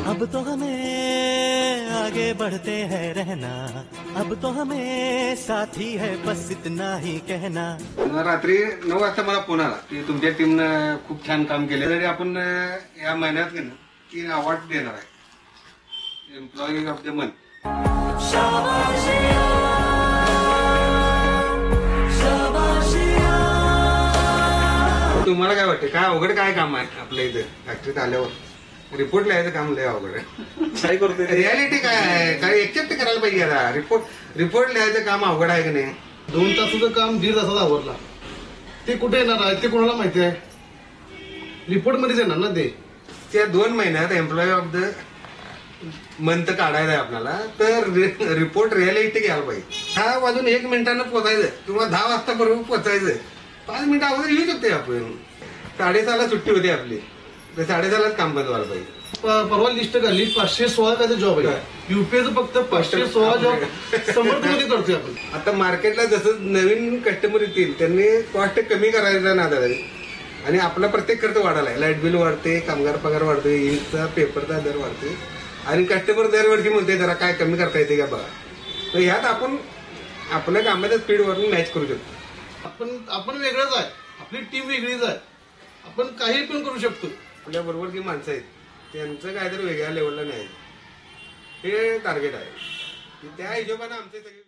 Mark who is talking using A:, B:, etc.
A: अब तो हमें आगे बढ़ते हैं रहना, अब तो हमें साथी है बस इतना ही कहना।
B: रात्री 9 वाजता मला फोन आला की तुमच्या टीमनं खूप छान काम केले, तरी आपण या महिन्यात 3 अवॉर्ड देणार आहे, एम्प्लॉई ऑफ द मंथ. तुम्हाला काय वाटतं, काय अवघड काय काम आहे आपल्या इथे फॅक्टरीत आल्यावर? रिपोर्ट लिहायचं काम लय अवघड आहे. काय करतो, रियालिटी काय आहे, काय एक्सेप्ट करायला पाहिजे. आता रिपोर्ट लिहायचं काम अवघड आहे की नाही?
C: 2 तासाचं काम 1.5 तासात आवरला. ते कुठे येणार आहे ते कोणाला माहिती आहे? रिपोर्ट मध्येच येणार ना ते.
B: त्या 2 महिन्यात एम्प्लॉई ऑफ द मंथ काढायचं आहे आपल्याला, तर रिपोर्ट रियालिटी घ्यायला पाहिजे. 6 वाजून 1 मिनिटानं पोचायचं किंवा 10 वाजता बरोबर पोचायचं. 5 मिनिटं अगोदर येऊ शकते आपण. 6:30ला सुट्टी होती आपली, तर 6:30लाच काम बंद व्हायला पाहिजे.
C: परवा लिस्ट काढली 516 काय जॉब आहे. युपीएचं फक्त 516 जॉब समर्थमध्ये करतोय आपण.
B: आता मार्केटला जसं नवीन कस्टमर येतील त्यांनी कॉस्ट कमी करायचा नाद आहे आणि आपला प्रत्येक खर्च वाढायला. लाईट बिल वाढते, कामगार पगार वाढते, इंकचा पेपरचा दर वाढते आणि कस्टमर दरवर्षी म्हणते जरा काय कमी करता येते का बघा. तर ह्यात आपण आपल्या कामाच्या स्पीडवरून मॅच करू शकतो.
C: आपण वेगळंच आहे, आपली टीम वेगळीच आहे, आपण काही पण करू शकतो.
B: आपल्या बरोबर जी माणसं आहेत त्यांचं काहीतरी वेगळ्या लेवलला नाही, हे टार्गेट आहे. त्या हिशोबाने आमचे सगळे